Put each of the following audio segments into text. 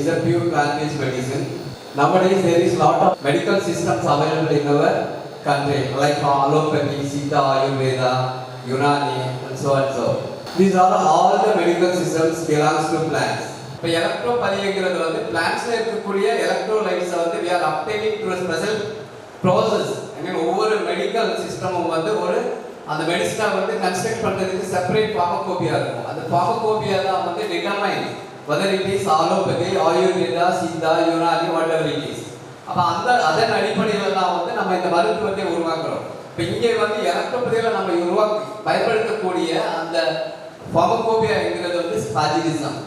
is a pure plant-based medicine. Nowadays there is lot of medical systems available in our country like allopathy, Siddha, Ayurveda, Unani and so and so. These are all the medical systems belongs to plants. இப்போ எலக்ட்ரோபதிங்கிறது வந்து பிளான்ட்ஸ்ல இருக்கக்கூடிய எலக்ட்ரோலைட்ஸை வந்து we are obtaining through a special process. I mean ஒவ்வொரு medical சிஸ்டமும் வந்து ஒரு அந்த மெடிசினை வந்து construct பண்றதுக்கு செப்பரேட் ஃபார்மகோபியா இருக்கும். அந்த ஃபார்மகோபியா தான் வந்து determine whether it is allopathy, Ayurveda, Siddha, Unani, whatever it is. அப்ப அதன் அடிப்படையில் தான் வந்து நம்ம இந்த மருத்துவத்தை உருவாக்குறோம். இப்போ இங்கே வந்து எலக்ட்ரோபதியில நம்ம பயன்படுத்தக்கூடிய அந்த ஃபார்மகோபியாங்கிறது வந்து ஸ்பாஜிலிசம்.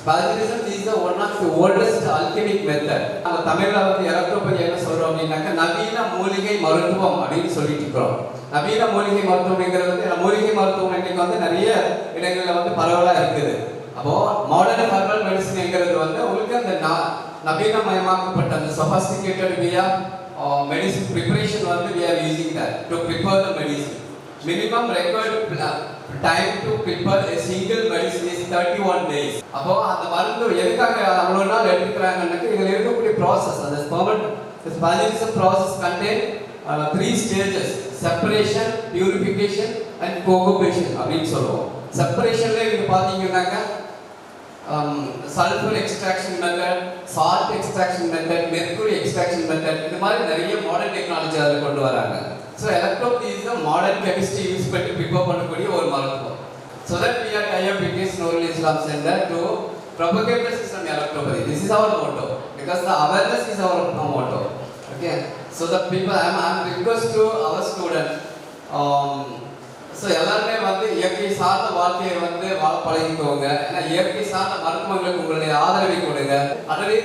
Spagillism is the one of the oldest alchemic method. நம்ம தமிழ்ல வந்து எலக்ட்ரோபதி என்ன சொல்றோம் அப்படின்னாக்க நவீன மூலிகை மருத்துவம் அப்படின்னு சொல்லிட்டு இருக்கிறோம். நவீன மூலிகை மருத்துவம்ங்கிறது வந்து மூலிகை மருத்துவம் இன்னைக்கு வந்து நிறைய இடங்கள்ல வந்து பரவலா இருக்குது. அப்போ மாடர்ன் ஹெர்பல் மெடிசின்ங்கிறது வந்து உங்களுக்கு அந்த நவீனமயமாக்கப்பட்ட அந்த sophisticated way of medicine preparation வந்து we are using that to prepare the medicine. Minimum required time to prepare a single medicine is 31 days. அப்போ அந்த மருந்து எதுக்காக அவ்வளவு நாள் எடுத்துக்கிறாங்கன்னாக்க இதுல இருக்கக்கூடிய process அந்த spagillism process contain 3 stages: separation, purification and coagulation அப்படின்னு சொல்லுவோம். செப்பரேஷன்ல நீங்க பாத்தீங்கன்னாக்க sulfur extraction method, salt extraction method, mercury extraction method இந்த மாதிரி நிறைய மாடர்ன் டெக்னாலஜி அதுல கொண்டு வராங்க. So electropathy is the modern chemistry used to prepare பண்ணக்கூடிய ஒரு மருத்துவம். So that we are tie up with this Nurul Islam Center to propagate the system electropathy. This is our motto because the awareness is our motto. Okay. So the people I am request to our students so எல்லாருமே வந்து இயற்கை சார்ந்த வாழ்க்கையை வந்து வாழ பழகிக்கோங்க. ஏன்னா இயற்கை சார்ந்த மருத்துவங்களுக்கு உங்களுடைய ஆதரவை கொடுங்க. Already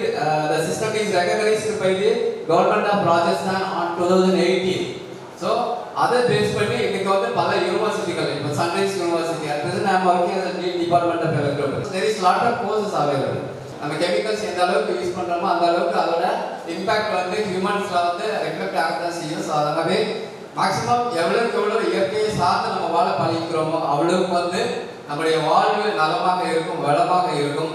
the system is recognized by the government of Rajasthan on 2018. So அதை பேஸ் பண்ணி இன்னைக்கு வந்து பல யூனிவர்சிட்டிகள் இப்போ sunrise university at present I am working as a dean department of electrotherapy. There is lot of courses available. நம்ம chemicals எந்த அளவுக்கு use பண்றோமோ அந்த அளவுக்கு அதோட இம்பாக்ட் வந்து ஹியூமன்ஸ்ல வந்து ரெஃப்ளெக்ட் ஆகதான் செய்யும். ஸோ அதனாலே மேக்ஸிமம் எவ்வளவுக்கு எவ்வளவு இயற்கையை சார்ந்து நம்ம வாழ பழகிக்கிறோமோ அவ்வளவுக்கு வந்து நம்முடைய வாழ்வு நலமாக இருக்கும், வளமாக இருக்கும்.